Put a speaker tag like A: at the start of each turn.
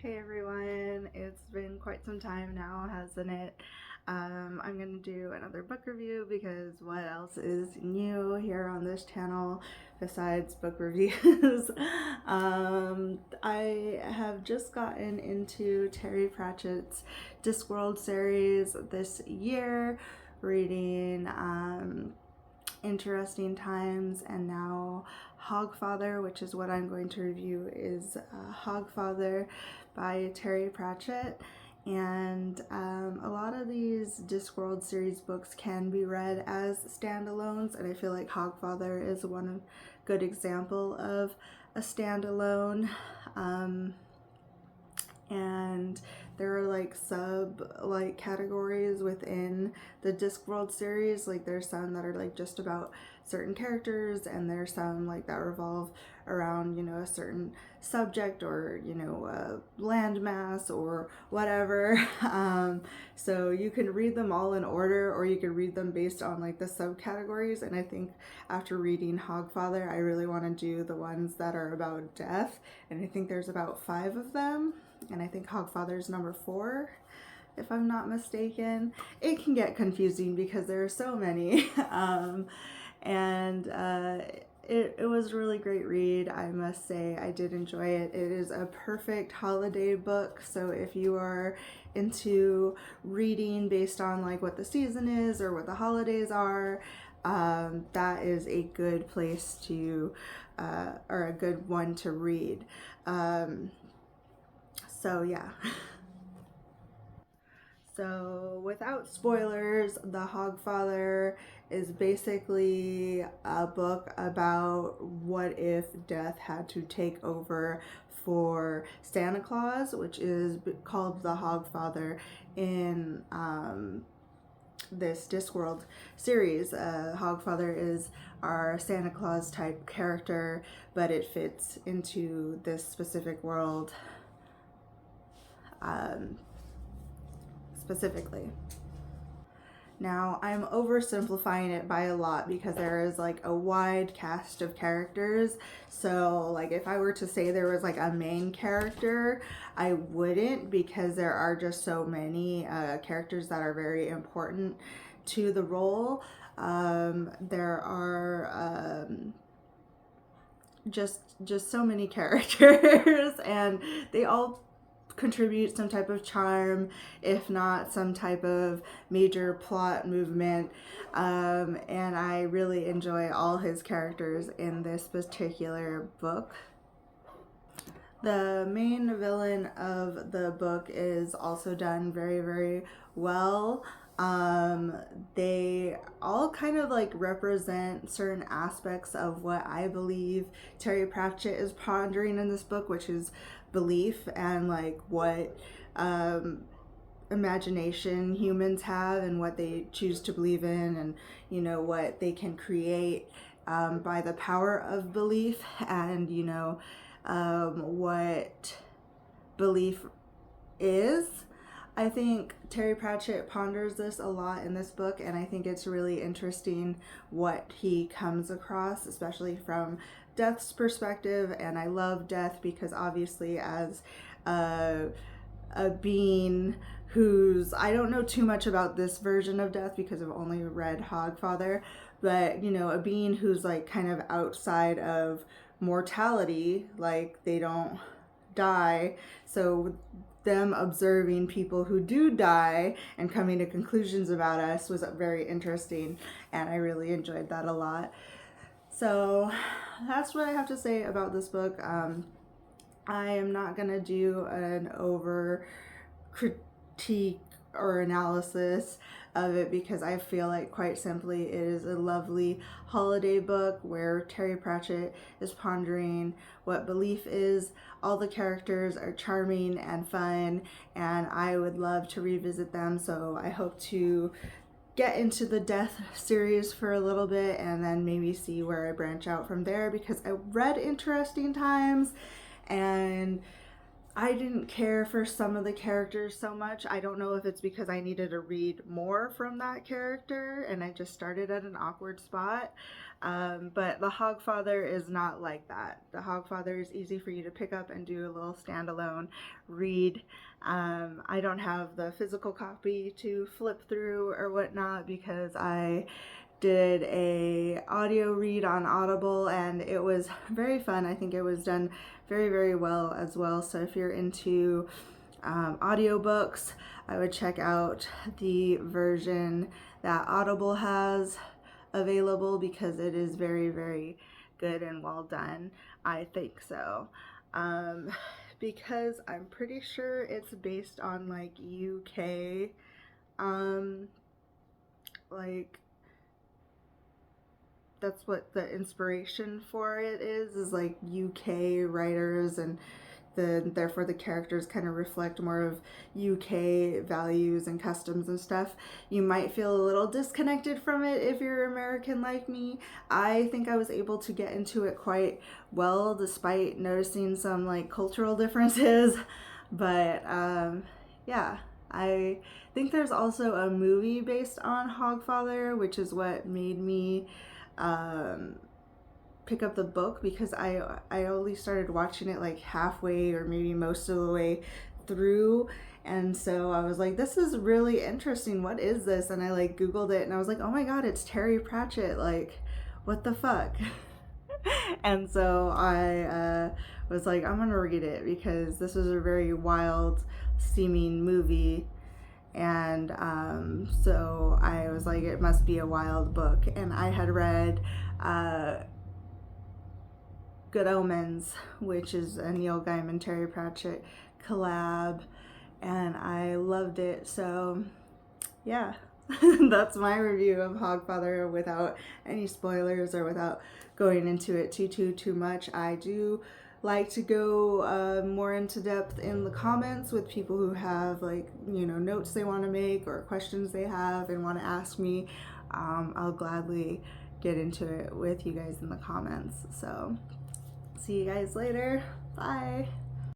A: Hey everyone, it's been quite some time now, hasn't it? I'm gonna do another book review because what else is new here on this channel besides book reviews? I have just gotten into Terry Pratchett's Discworld series this year, reading Interesting Times and now Hogfather, which is what I'm going to review, is Hogfather by Terry Pratchett. And a lot of these Discworld series books can be read as standalones, and I feel like Hogfather is one good example of a standalone. And there are like categories within the Discworld series. Like there's some that are like just about certain characters, and there's some like that revolve around a certain subject or landmass or whatever. So you can read them all in order, or you can read them based on like the subcategories. And I think after reading Hogfather, I really want to do the ones that are about death, and I think there's about 5 of them, and I think Hogfather's number 4, if I'm not mistaken. It can get confusing because there are so many. And it was a really great read, I must say. I did enjoy it. It is a perfect holiday book, so if you are into reading based on like what the season is or what the holidays are, that is a good place to, or a good one to read. So yeah. So without spoilers, The Hogfather is basically a book about what if death had to take over for Santa Claus, which is called the Hogfather in this Discworld series. Hogfather is our Santa Claus type character, but it fits into this specific world specifically. Now, I'm oversimplifying it by a lot because there is like a wide cast of characters. So, like, if I were to say there was like a main character, I wouldn't, because there are just so many characters that are very important to the role. There are just so many characters, and they all contribute some type of charm, if not some type of major plot movement. And I really enjoy all his characters in this particular book. The main villain of the book is also done very, very well. They all kind of like represent certain aspects of what I believe Terry Pratchett is pondering in this book, which is belief and like what imagination humans have and what they choose to believe in, and what they can create by the power of belief, and what belief is. I think Terry Pratchett ponders this a lot in this book, and I think it's really interesting what he comes across, especially from Death's perspective. And I love Death because obviously as a being who's, I don't know too much about this version of Death because I've only read Hogfather, but a being who's like kind of outside of mortality, like they don't die. So them observing people who do die and coming to conclusions about us was very interesting, and I really enjoyed that a lot. So that's what I have to say about this book. I am not gonna do an over critique or analysis of it because I feel like, quite simply, it is a lovely holiday book where Terry Pratchett is pondering what belief is. All the characters are charming and fun, and I would love to revisit them, so I hope to get into the Death series for a little bit and then maybe see where I branch out from there, because I read Interesting Times, and I didn't care for some of the characters so much. I don't know if it's because I needed to read more from that character and I just started at an awkward spot. But the Hogfather is not like that. The Hogfather is easy for you to pick up and do a little standalone read. I don't have the physical copy to flip through or whatnot because I did a audio read on Audible and it was very fun. I think it was done very, very well as well. So if you're into audiobooks, I would check out the version that Audible has available because it is very, very good and well done. I think so. Because I'm pretty sure it's based on like UK, like that's what the inspiration for it is like UK writers, and therefore the characters kind of reflect more of UK values and customs and stuff. You might feel a little disconnected from it if you're American like me. I think I was able to get into it quite well despite noticing some like cultural differences. But yeah, I think there's also a movie based on Hogfather, which is what made me um, pick up the book because I only started watching it like halfway or maybe most of the way through, and so I was like, this is really interesting, what is this? And I like googled it and I was like, oh my god, it's Terry Pratchett, like what the fuck. And so I was like, I'm gonna read it because this was a very wild seeming movie. And so I was like, it must be a wild book. And I had read Good Omens, which is a Neil Gaiman Terry Pratchett collab, and I loved it. So yeah, that's my review of Hogfather without any spoilers or without going into it too much. I do like to go more into depth in the comments with people who have like, you know, notes they want to make or questions they have and want to ask me. I'll gladly get into it with you guys in the comments. So see you guys later. Bye.